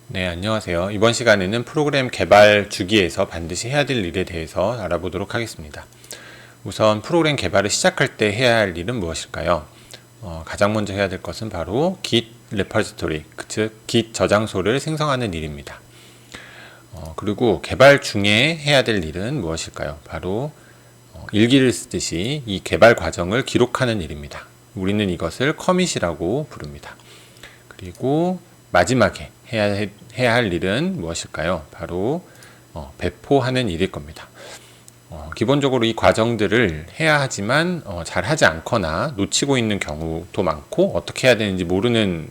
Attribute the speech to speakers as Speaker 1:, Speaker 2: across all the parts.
Speaker 1: 네, 안녕하세요. 이번 시간에는 프로그램 개발 주기에서 반드시 해야 될 일에 대해서 알아보도록 하겠습니다. 우선 프로그램 개발을 시작할 때 해야 할 일은 무엇일까요? 가장 먼저 해야 될 것은 바로 Git repository, 즉 Git 저장소를 생성하는 일입니다. 그리고 개발 중에 해야 될 일은 무엇일까요? 바로 일기를 쓰듯이 이 개발 과정을 기록하는 일입니다. 우리는 이것을 커밋이라고 부릅니다. 그리고 마지막에 해야 할 일은 무엇일까요? 바로 배포하는 일일 겁니다. 기본적으로 이 과정들을 해야 하지만 잘 하지 않거나 놓치고 있는 경우도 많고 어떻게 해야 되는지 모르는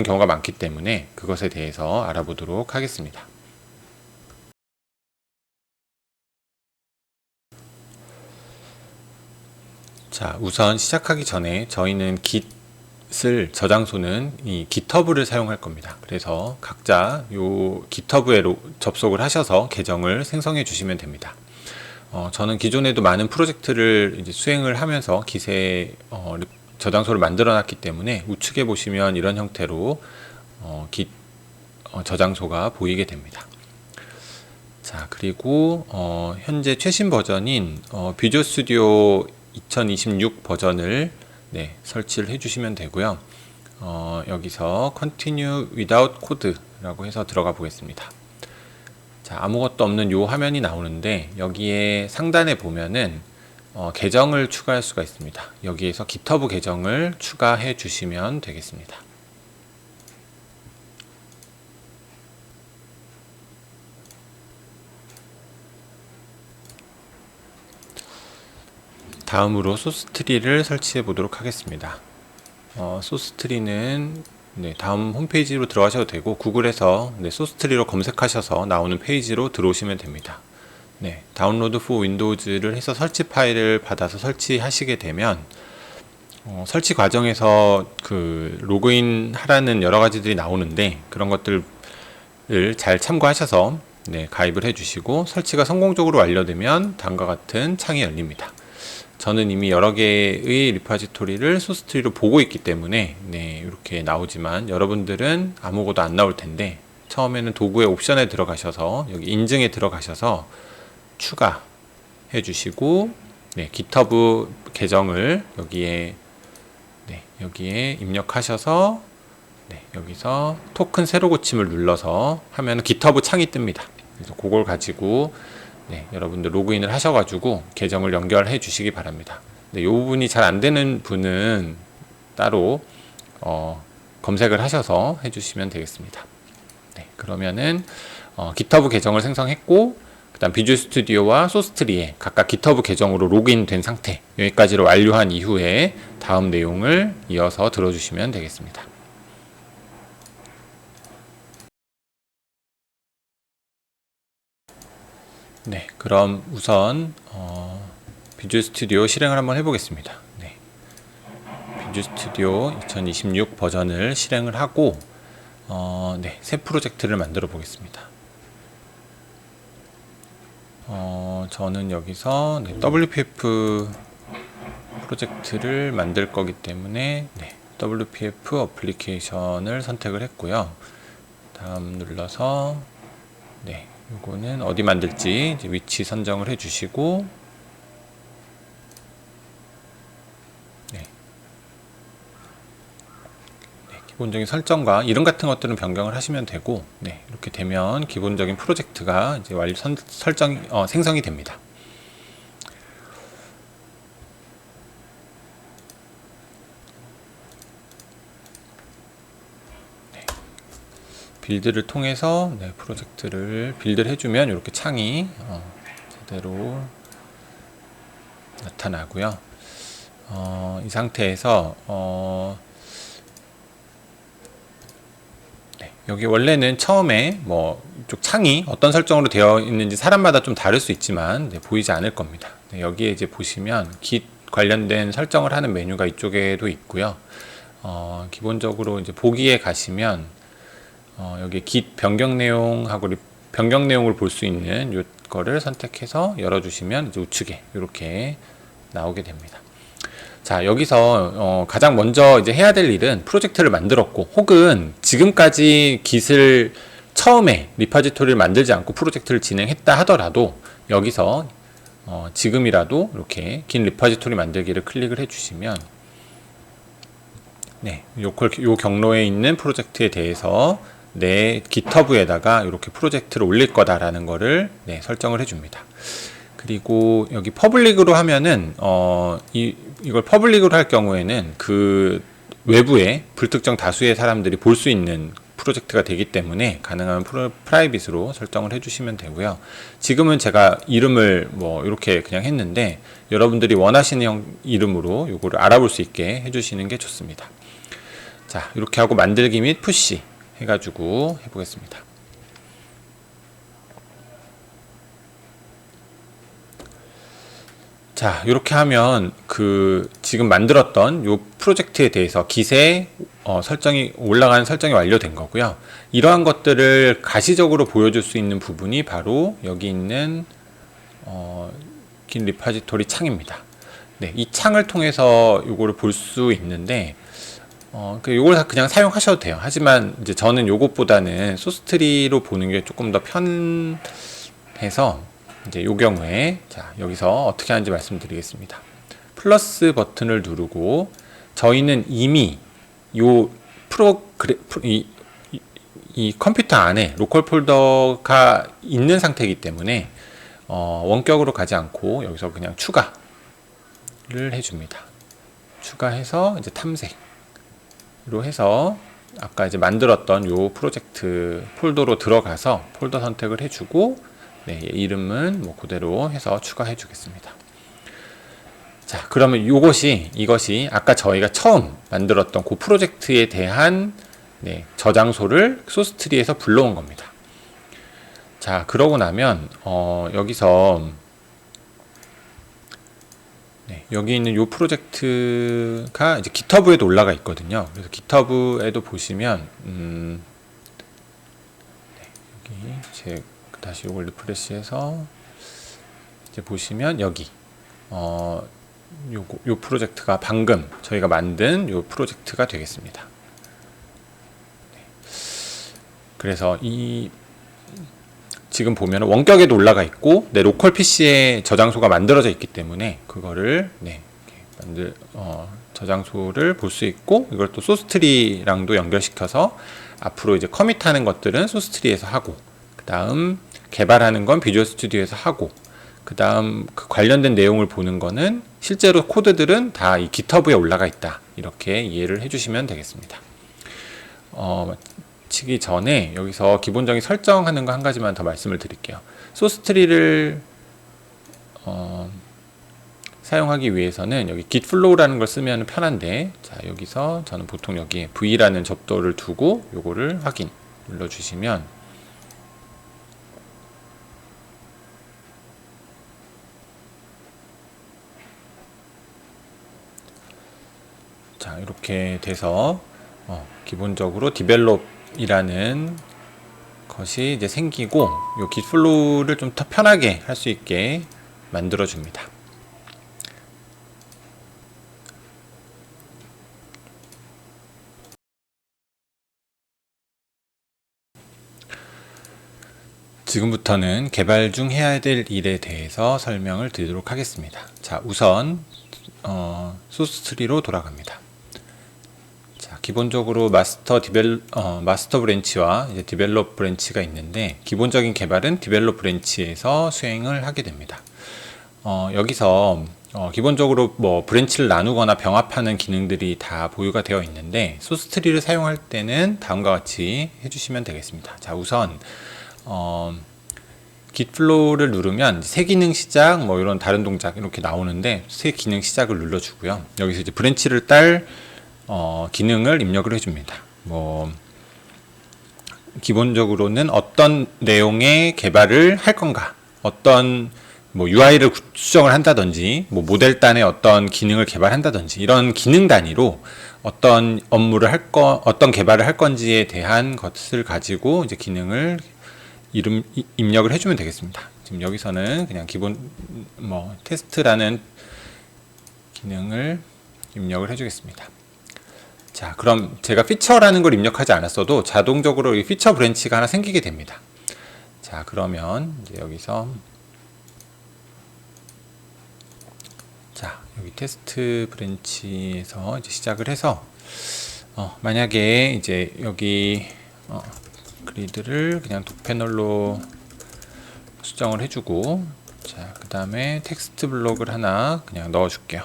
Speaker 1: 경우가 많기 때문에 그것에 대해서 알아보도록 하겠습니다. 자, 우선 시작하기 전에 저희는 Git을 저장소는 이 GitHub를 사용할 겁니다. 그래서 각자 요 GitHub에 접속을 하셔서 계정을 생성해 주시면 됩니다. 저는 기존에도 많은 프로젝트를 이제 수행을 하면서 Git에 저장소를 만들어 놨기 때문에 우측에 보시면 이런 형태로 Git 저장소가 보이게 됩니다. 자, 그리고 현재 최신 버전인 비주얼 스튜디오 2026 버전을 설치를 해주시면 되고요. 여기서 Continue Without Code 라고 해서 들어가 보겠습니다. 자, 아무것도 없는 요 화면이 나오는데 여기에 상단에 보면은 계정을 추가할 수가 있습니다. 여기에서 GitHub 계정을 추가해 주시면 되겠습니다. 다음으로 소스트리를 설치해 보도록 하겠습니다. 소스트리는 다음 홈페이지로 들어가셔도 되고 구글에서 소스트리로 검색하셔서 나오는 페이지로 들어오시면 됩니다. 다운로드 for 윈도우즈를 해서 설치 파일을 받아서 설치하시게 되면 설치 과정에서 그 로그인 하라는 여러 가지들이 나오는데 그런 것들을 잘 참고하셔서 가입을 해주시고 설치가 성공적으로 완료되면 다음과 같은 창이 열립니다. 저는 이미 여러 개의 리포지토리를 소스트리로 보고 있기 때문에 이렇게 나오지만 여러분들은 아무것도 안 나올 텐데 처음에는 도구의 옵션에 들어가셔서 여기 인증에 들어가셔서 추가해 주시고 GitHub 계정을 여기에 입력하셔서 여기서 토큰 새로 고침을 눌러서 하면 GitHub 창이 뜹니다. 그래서 그걸 가지고 여러분들 로그인을 하셔가지고 계정을 연결해 주시기 바랍니다. 이 부분이 잘 안되는 분은 따로 검색을 하셔서 해주시면 되겠습니다. 그러면은 GitHub 계정을 생성했고 그 다음 비주얼 스튜디오와 소스트리에 각각 GitHub 계정으로 로그인 된 상태, 여기까지를 완료한 이후에 다음 내용을 이어서 들어주시면 되겠습니다. 그럼 우선 비주얼 스튜디오 실행을 한번 해보겠습니다. 비주얼 스튜디오 2026 버전을 실행을 하고 새 프로젝트를 만들어 보겠습니다. 저는 여기서 WPF 프로젝트를 만들 거기 때문에 WPF 어플리케이션을 선택을 했고요. 다음 눌러서 요거는 어디 만들지 이제 위치 선정을 해주시고 기본적인 설정과 이름 같은 것들은 변경을 하시면 되고 이렇게 되면 기본적인 프로젝트가 이제 생성이 됩니다. 빌드를 통해서 프로젝트를 빌드를 해주면 이렇게 창이 제대로 나타나고요. 이 상태에서 여기 원래는 처음에 이쪽 창이 어떤 설정으로 되어 있는지 사람마다 좀 다를 수 있지만 보이지 않을 겁니다. 여기에 이제 보시면 Git 관련된 설정을 하는 메뉴가 이쪽에도 있고요. 기본적으로 이제 보기에 가시면 여기 Git 변경 내용하고 변경 내용을 볼 수 있는 이거를 선택해서 열어주시면 이제 우측에 이렇게 나오게 됩니다. 자, 여기서 가장 먼저 이제 해야 될 일은 프로젝트를 만들었고, 혹은 지금까지 Git을 처음에 리파지토리를 만들지 않고 프로젝트를 진행했다 하더라도 여기서 지금이라도 이렇게 긴 리파지토리 만들기를 클릭을 해주시면, 네, 요 경로에 있는 프로젝트에 대해서 내 GitHub에다가 이렇게 프로젝트를 올릴 거다라는 거를 네, 설정을 해줍니다. 그리고 여기 퍼블릭으로 하면은 이걸 퍼블릭으로 할 경우에는 그 외부에 불특정 다수의 사람들이 볼 수 있는 프로젝트가 되기 때문에 가능한 프라이빗으로 설정을 해주시면 되고요. 지금은 제가 이름을 뭐 이렇게 그냥 했는데 여러분들이 원하시는 이름으로 이거를 알아볼 수 있게 해주시는 게 좋습니다. 자, 이렇게 하고 만들기 및 푸시 해가지고 해보겠습니다. 자, 이렇게 하면 지금 만들었던 요 프로젝트에 대해서 Git에 올라간 설정이 완료된 거고요. 이러한 것들을 가시적으로 보여줄 수 있는 부분이 바로 여기 있는 긴 리파지토리 창입니다. 네, 이 창을 통해서 요거를 볼 수 있는데 요걸 그냥 사용하셔도 돼요. 하지만 이제 저는 요것보다는 소스트리로 보는 게 조금 더 편해서 이제 요 경우에 자, 여기서 어떻게 하는지 말씀드리겠습니다. 플러스 버튼을 누르고 저희는 이미 요 이 컴퓨터 안에 로컬 폴더가 있는 상태이기 때문에 원격으로 가지 않고 여기서 그냥 추가를 해줍니다. 추가해서 이제 탐색으로 해서 아까 이제 만들었던 요 프로젝트 폴더로 들어가서 폴더 선택을 해주고 네, 이름은 뭐 그대로 해서 추가해 주겠습니다. 자, 그러면 이것이 아까 저희가 처음 만들었던 그 프로젝트에 대한 네, 저장소를 소스트리에서 불러온 겁니다. 자, 그러고 나면 여기서 네, 여기 있는 이 프로젝트가 이제 GitHub에도 올라가 있거든요. 그래서 GitHub에도 보시면 네, 여기 다시 이걸 리프레시해서 이제 보시면 여기 요 프로젝트가 방금 저희가 만든 요 프로젝트가 되겠습니다. 네. 그래서 지금 보면 원격에도 올라가 있고 내 로컬 PC에 저장소가 만들어져 있기 때문에 그거를 네, 저장소를 볼 수 있고 이걸 또 소스트리랑도 연결시켜서 앞으로 이제 커밋하는 것들은 소스트리에서 하고 그 다음 개발하는 건 비주얼 스튜디오에서 하고 그 다음 그 관련된 내용을 보는 거는 실제로 코드들은 다 이 GitHub에 올라가 있다. 이렇게 이해를 해주시면 되겠습니다. 마치기 전에 여기서 기본적인 설정하는 거 한 가지만 더 말씀을 드릴게요. 소스트리를 사용하기 위해서는 여기 gitflow라는 걸 쓰면 편한데 자, 여기서 저는 보통 여기에 v라는 접도를 두고 요거를 확인 눌러주시면 자, 이렇게 돼서 기본적으로 디벨롭이라는 것이 이제 생기고 요 gitflow를 좀 더 편하게 할 수 있게 만들어 줍니다. 지금부터는 개발 중 해야 될 일에 대해서 설명을 드리도록 하겠습니다. 자, 우선 소스트리로 돌아갑니다. 자, 기본적으로 마스터 브랜치와 이제 디벨롭 브랜치가 있는데 기본적인 개발은 디벨롭 브랜치에서 수행을 하게 됩니다. 여기서 기본적으로 뭐 브랜치를 나누거나 병합하는 기능들이 다 보유가 되어 있는데 소스트리를 사용할 때는 다음과 같이 해주시면 되겠습니다. 자, 우선 gitflow를 누르면 새 기능 시작 뭐 이런 다른 동작 이렇게 나오는데 새 기능 시작을 눌러주고요. 여기서 이제 브랜치를 딸 기능을 입력을 해줍니다. 뭐 기본적으로는 어떤 내용의 개발을 할 건가, 어떤 뭐 UI를 수정을 한다든지, 뭐 모델 단에 어떤 기능을 개발한다든지 이런 기능 단위로 어떤 어떤 개발을 할 건지에 대한 것을 가지고 이제 기능을 입력을 해주면 되겠습니다. 지금 여기서는 그냥 기본 테스트라는 기능을 입력을 해주겠습니다. 자, 그럼 제가 피처라는 걸 입력하지 않았어도 자동적으로 이 피처 브랜치가 하나 생기게 됩니다. 자, 그러면 이제 여기서 자, 여기 테스트 브랜치에서 이제 시작을 해서 만약에 이제 여기 그리드를 그냥 독패널로 수정을 해주고, 자, 그 다음에 텍스트 블록을 하나 그냥 넣어줄게요.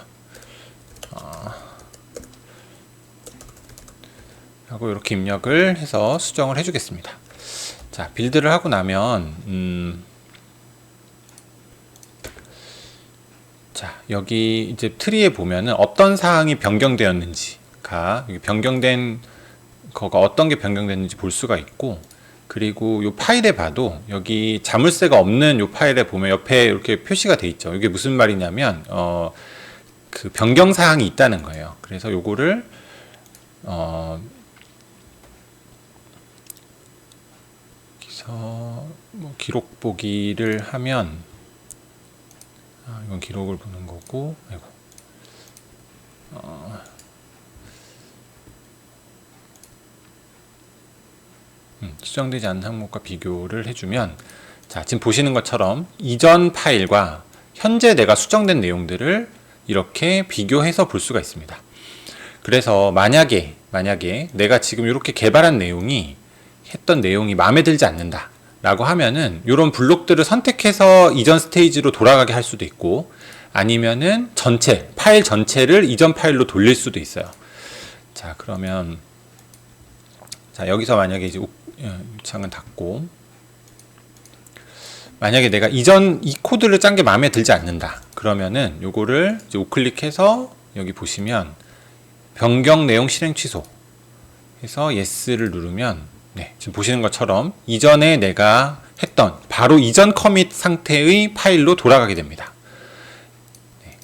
Speaker 1: 하고 이렇게 입력을 해서 수정을 해주겠습니다. 자, 빌드를 하고 나면 자, 여기 이제 트리에 보면은 어떤 사항이 변경되었는지가, 여기 변경된 거가 어떤 게 변경됐는지 볼 수가 있고, 그리고 이 파일에 봐도 여기 자물쇠가 없는 이 파일에 보면 옆에 이렇게 표시가 돼 있죠. 이게 무슨 말이냐면 그 변경 사항이 있다는 거예요. 그래서 요거를 여기서 뭐 기록 보기를 하면, 이건 기록을 보는 거고, 아이고. 수정되지 않은 항목과 비교를 해주면, 자, 지금 보시는 것처럼 이전 파일과 현재 내가 수정된 내용들을 이렇게 비교해서 볼 수가 있습니다. 그래서 만약에 내가 지금 이렇게 개발한 내용이 했던 내용이 마음에 들지 않는다 라고 하면은 이런 블록들을 선택해서 이전 스테이지로 돌아가게 할 수도 있고, 아니면은 파일 전체를 이전 파일로 돌릴 수도 있어요. 자, 그러면 자, 여기서 만약에 이제 창은 닫고, 만약에 내가 이전 이 코드를 짠 게 마음에 들지 않는다 그러면은 요거를 이제 우클릭해서 여기 보시면 변경 내용 실행 취소 해서 yes를 누르면, 네, 지금 보시는 것처럼 이전에 내가 했던 바로 이전 커밋 상태의 파일로 돌아가게 됩니다. 네,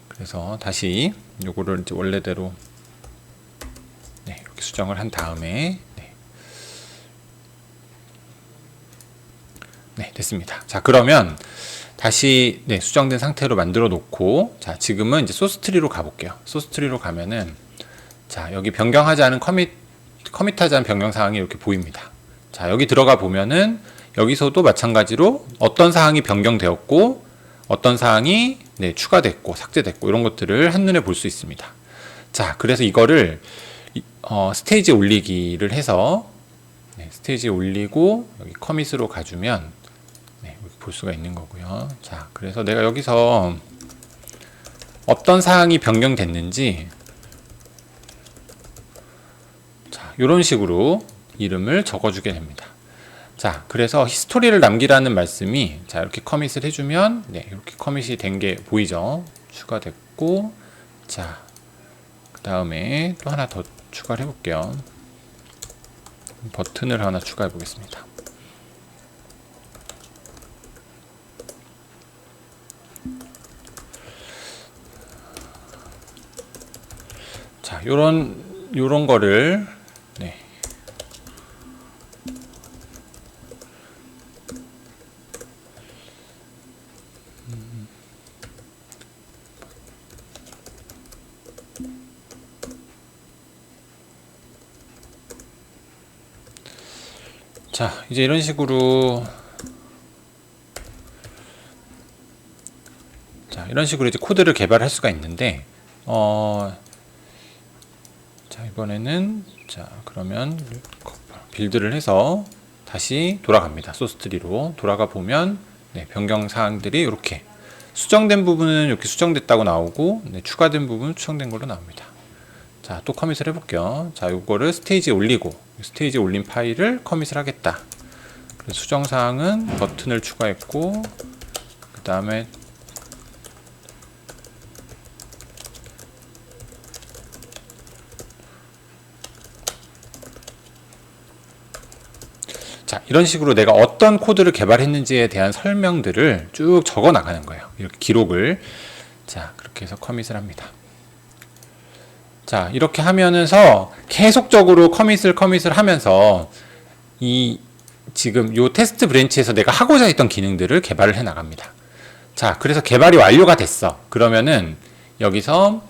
Speaker 1: 그래서 다시 요거를 이제 원래대로 이렇게 수정을 한 다음에 됐습니다. 자, 그러면 다시 수정된 상태로 만들어 놓고, 자, 지금은 이제 소스 트리로 가볼게요. 소스 트리로 가면은, 자, 여기 변경하지 않은 커밋하지 않은 변경 사항이 이렇게 보입니다. 자, 여기 들어가 보면은 여기서도 마찬가지로 어떤 사항이 변경되었고 어떤 사항이 추가됐고 삭제됐고 이런 것들을 한눈에 볼 수 있습니다. 자, 그래서 이거를 스테이지에 올리기를 해서 스테이지에 올리고 여기 커밋으로 가주면 볼 수가 있는 거고요. 자, 그래서 내가 여기서 어떤 사항이 변경됐는지, 자, 이런 식으로 이름을 적어주게 됩니다. 자, 그래서 히스토리를 남기라는 말씀이, 자, 이렇게 커밋을 해주면 이렇게 커밋이 된 게 보이죠? 추가됐고, 자, 그 다음에 또 하나 더 추가를 해볼게요. 버튼을 하나 추가해 보겠습니다. 자, 요런 거를 자, 이제 이런 식으로 이제 코드를 개발할 수가 있는데, 자, 이번에는, 자, 그러면 빌드를 해서 다시 돌아갑니다. 소스 트리로 돌아가 보면 변경 사항들이 이렇게 수정된 부분은 이렇게 수정됐다고 나오고, 추가된 부분은 추정된 걸로 나옵니다. 자, 또 커밋을 해볼게요. 자, 요거를 스테이지에 올리고, 스테이지에 올린 파일을 커밋을 하겠다. 그래서 수정 사항은 버튼을 추가했고, 그 다음에 자, 이런 식으로 내가 어떤 코드를 개발했는지에 대한 설명들을 쭉 적어 나가는 거예요. 이렇게 기록을. 자, 그렇게 해서 커밋을 합니다. 자, 이렇게 하면서 계속적으로 커밋을 하면서 지금 요 테스트 브랜치에서 내가 하고자 했던 기능들을 개발을 해 나갑니다. 자, 그래서 개발이 완료가 됐어. 그러면은 여기서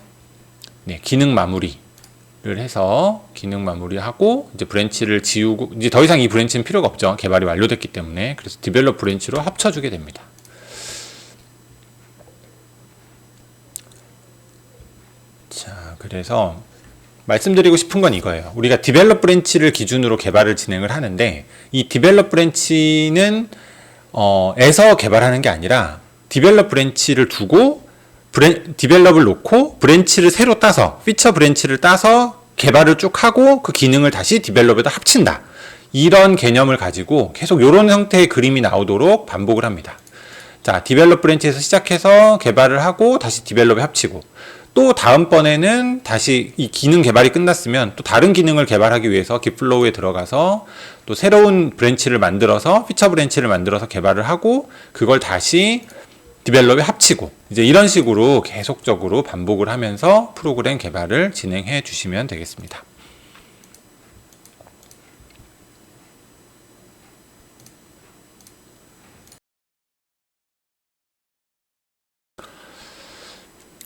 Speaker 1: 네, 기능 마무리를 해서 기능 마무리하고 이제 브랜치를 지우고 이제 더 이상 이 브랜치는 필요가 없죠. 개발이 완료됐기 때문에. 그래서 디벨롭 브랜치로 합쳐주게 됩니다. 자, 그래서 말씀드리고 싶은 건 이거예요. 우리가 디벨롭 브랜치를 기준으로 개발을 진행을 하는데 이 디벨롭 브랜치는 에서 개발하는 게 아니라 디벨롭 브랜치를 두고 디벨롭을 놓고 브랜치를 새로 따서 피처 브랜치를 따서 개발을 쭉 하고 그 기능을 다시 디벨롭에다 합친다. 이런 개념을 가지고 계속 이런 형태의 그림이 나오도록 반복을 합니다. 자, 디벨롭 브랜치에서 시작해서 개발을 하고 다시 디벨롭에 합치고 또 다음번에는 다시 이 기능 개발이 끝났으면 또 다른 기능을 개발하기 위해서 깃플로우에 들어가서 또 새로운 브랜치를 만들어서 피처 브랜치를 만들어서 개발을 하고 그걸 다시 디벨롭에 합치고 이제 이런 식으로 계속적으로 반복을 하면서 프로그램 개발을 진행해 주시면 되겠습니다.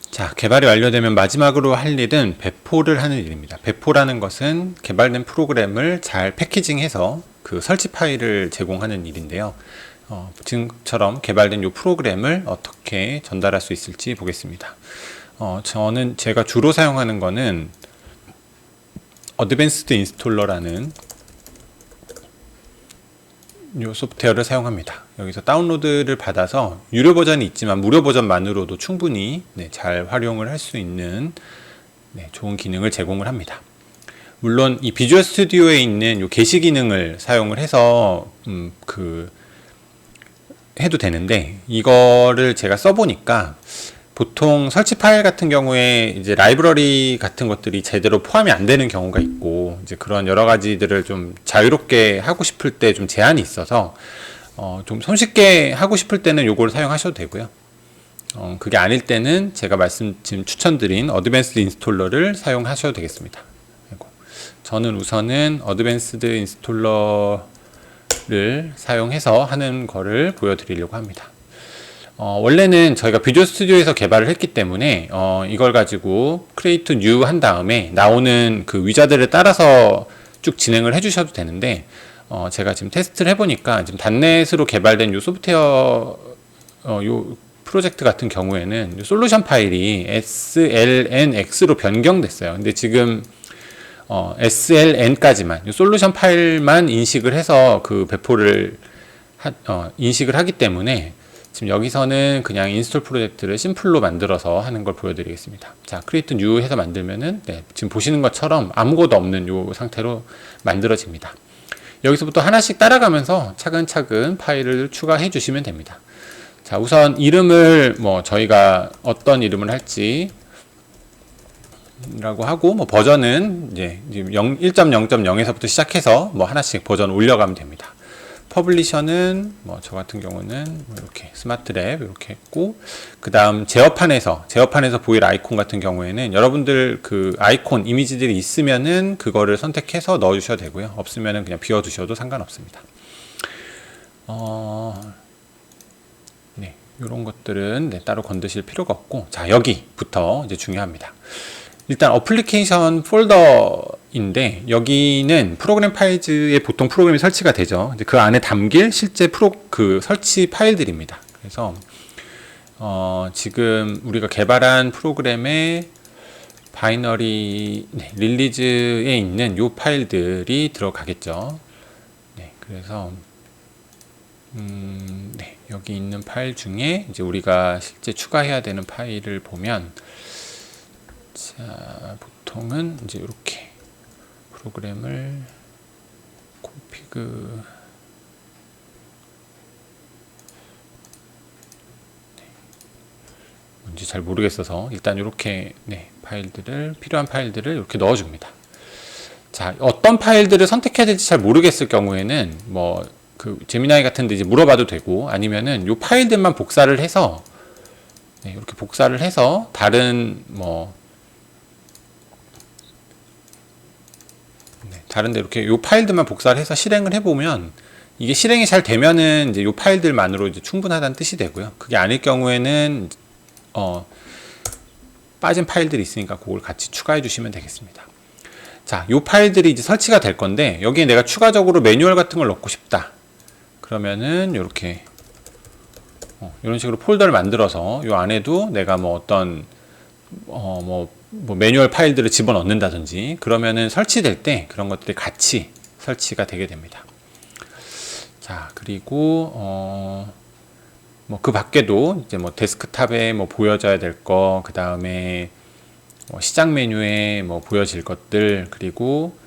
Speaker 1: 자, 개발이 완료되면 마지막으로 할 일은 배포를 하는 일입니다. 배포라는 것은 개발된 프로그램을 잘 패키징해서 그 설치 파일을 제공하는 일인데요. 지금처럼 개발된 이 프로그램을 어떻게 전달할 수 있을지 보겠습니다. 제가 주로 사용하는 거는 어드밴스드 인스톨러라는 이 소프트웨어를 사용합니다. 여기서 다운로드를 받아서 유료 버전이 있지만 무료 버전만으로도 충분히 잘 활용을 할 수 있는 좋은 기능을 제공을 합니다. 물론 이 비주얼 스튜디오에 있는 이 게시 기능을 사용을 해서 해도 되는데 이거를 제가 써보니까 보통 설치 파일 같은 경우에 이제 라이브러리 같은 것들이 제대로 포함이 안 되는 경우가 있고 이제 그런 여러 가지들을 좀 자유롭게 하고 싶을 때 좀 제한이 있어서 좀 손쉽게 하고 싶을 때는 요걸 사용하셔도 되고요. 그게 아닐 때는 제가 지금 추천드린 어드밴스드 인스톨러를 사용하셔도 되겠습니다. 저는 우선은 어드밴스드 인스톨러를 사용해서 하는 거를 보여드리려고 합니다. 원래는 저희가 비주얼 스튜디오에서 개발을 했기 때문에 이걸 가지고 create new 한 다음에 나오는 그 위자드를 따라서 쭉 진행을 해주셔도 되는데 제가 지금 테스트를 해보니까 지금 단넷으로 개발된 요 소프트웨어 요 프로젝트 같은 경우에는 솔루션 파일이 slnx로 변경됐어요. 근데 지금 sln까지만 솔루션 파일만 인식을 해서 그 배포를 인식을 하기 때문에 지금 여기서는 그냥 인스톨 프로젝트를 심플로 만들어서 하는 걸 보여드리겠습니다. 자, create new 해서 만들면은 지금 보시는 것처럼 아무것도 없는 요 상태로 만들어집니다. 여기서부터 하나씩 따라가면서 차근차근 파일을 추가해 주시면 됩니다. 자, 우선 이름을 저희가 어떤 이름을 할지 라고 하고 버전은 이제 1.0.0에서부터 시작해서 하나씩 버전 올려가면 됩니다. 퍼블리셔는 저 같은 경우는 이렇게 스마트랩 이렇게 했고 그 다음 제어판에서 보일 아이콘 같은 경우에는 여러분들 그 아이콘 이미지들이 있으면은 그거를 선택해서 넣어 주셔도 되고요. 없으면은 그냥 비워 두셔도 상관없습니다. 네, 이런 것들은 따로 건드실 필요가 없고 자, 여기부터 이제 중요합니다. 일단 어플리케이션 폴더인데 여기는 프로그램 파일즈에 보통 프로그램이 설치가 되죠. 그 안에 담길 실제 설치 파일들입니다. 그래서 지금 우리가 개발한 프로그램의 바이너리 릴리즈에 있는 요 파일들이 들어가겠죠. 네, 그래서 여기 있는 파일 중에 이제 우리가 실제 추가해야 되는 파일을 보면 자, 보통은 이제 이렇게 프로그램을 콘피그 뭔지 잘 모르겠어서 일단 이렇게 필요한 파일들을 이렇게 넣어줍니다. 자, 어떤 파일들을 선택해야 될지 잘 모르겠을 경우에는 그 제미나이 같은 데 이제 물어봐도 되고 아니면은 요 파일들만 복사를 해서 이렇게 복사를 해서 다른 다른데 이렇게 요 파일들만 복사를 해서 실행을 해보면 이게 실행이 잘 되면은 이제 요 파일들만으로 이제 충분하다는 뜻이 되고요. 그게 아닐 경우에는 빠진 파일들이 있으니까 그걸 같이 추가해 주시면 되겠습니다. 자, 요 파일들이 이제 설치가 될 건데 여기에 내가 추가적으로 매뉴얼 같은 걸 넣고 싶다. 그러면은 이렇게 이런 식으로 폴더를 만들어서 요 안에도 내가 뭐 어떤 뭐 매뉴얼 파일들을 집어넣는다든지 그러면은 설치될 때 그런 것들이 같이 설치가 되게 됩니다. 자, 그리고 뭐 그 밖에도 이제 뭐 데스크탑에 뭐 보여져야 될 거, 그 다음에 시작 메뉴에 뭐 보여질 것들, 그리고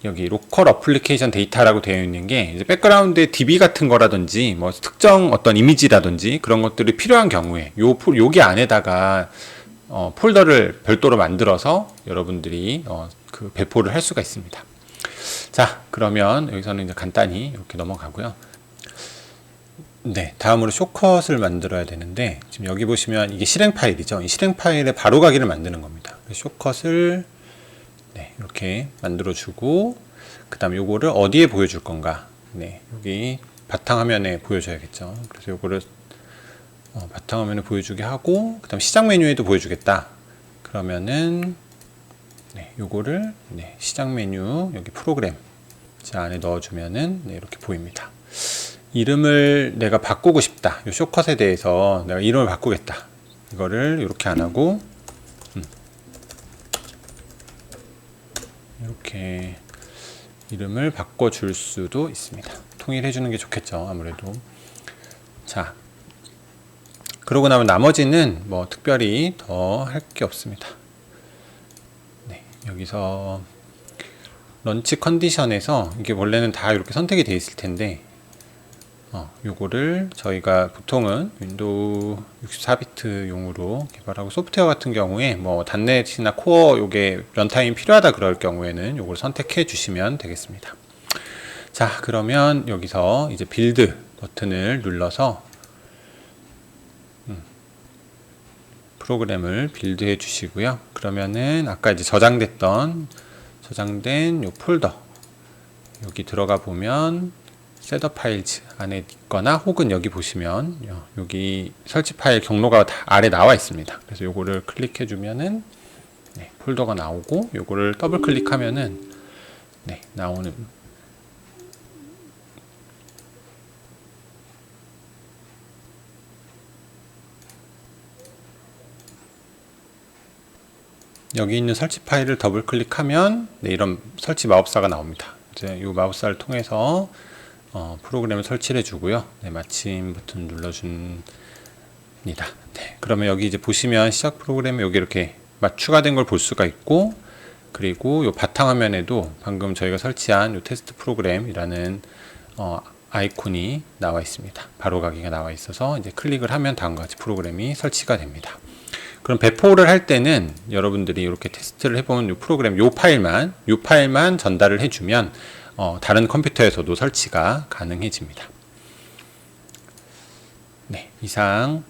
Speaker 1: 여기 로컬 어플리케이션 데이터라고 되어 있는 게 이제 백그라운드에 DB 같은 거라든지 뭐 특정 어떤 이미지라든지 그런 것들이 필요한 경우에 여기 안에다가 폴더를 별도로 만들어서 여러분들이 그 배포를 할 수가 있습니다. 자, 그러면 여기서는 이제 간단히 이렇게 넘어가고요. 네, 다음으로 숏컷을 만들어야 되는데 지금 여기 보시면 이게 실행 파일이죠. 이 실행 파일에 바로 가기를 만드는 겁니다. 숏컷을 네, 이렇게 만들어주고 그 다음에 요거를 어디에 보여줄 건가. 네, 여기 바탕화면에 보여줘야겠죠. 그래서 요거를 바탕화면에 보여주게 하고 그 다음 시작 메뉴에도 보여주겠다. 그러면은 네, 요거를 네, 시작 메뉴 여기 프로그램 제 안에 넣어주면은 네, 이렇게 보입니다. 이름을 내가 바꾸고 싶다. 요 숏컷에 대해서 내가 이름을 바꾸겠다. 이거를 이렇게 안 하고 이렇게 이름을 바꿔줄 수도 있습니다. 통일해 주는 게 좋겠죠, 아무래도. 자, 그러고 나면 나머지는 뭐 특별히 더 할 게 없습니다. 네, 여기서 런치 컨디션에서 이게 원래는 다 이렇게 선택이 되어 있을 텐데 요거를 저희가 보통은 윈도우 64비트 용으로 개발하고 소프트웨어 같은 경우에 뭐 단넷이나 코어 요게 런타임이 필요하다 그럴 경우에는 요걸 선택해 주시면 되겠습니다. 자, 그러면 여기서 이제 빌드 버튼을 눌러서 프로그램을 빌드해 주시고요. 그러면은 아까 이제 저장된 요 폴더 여기 들어가 보면 셋업 파일즈 안에 있거나 혹은 여기 보시면 여기 설치 파일 경로가 다 아래 나와 있습니다. 그래서 요거를 클릭해 주면은 네, 폴더가 나오고 요거를 더블 클릭하면은 네, 나오는 여기 있는 설치 파일을 더블 클릭하면 네, 이런 설치 마법사가 나옵니다. 이제 이 마법사를 통해서 프로그램을 설치를 해주고요. 네, 마침 버튼 눌러줍니다. 네, 그러면 여기 이제 보시면 시작 프로그램에 여기 이렇게 추가된 걸 볼 수가 있고, 그리고 이 바탕화면에도 방금 저희가 설치한 이 테스트 프로그램이라는 아이콘이 나와 있습니다. 바로 가기가 나와 있어서 이제 클릭을 하면 다음과 같이 프로그램이 설치가 됩니다. 그럼 배포를 할 때는 여러분들이 이렇게 테스트를 해본 이 프로그램 이 파일만 전달을 해주면 다른 컴퓨터에서도 설치가 가능해집니다. 네, 이상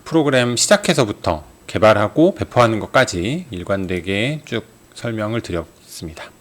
Speaker 1: 프로그램 시작해서부터 개발하고 배포하는 것까지 일관되게 쭉 설명을 드렸습니다.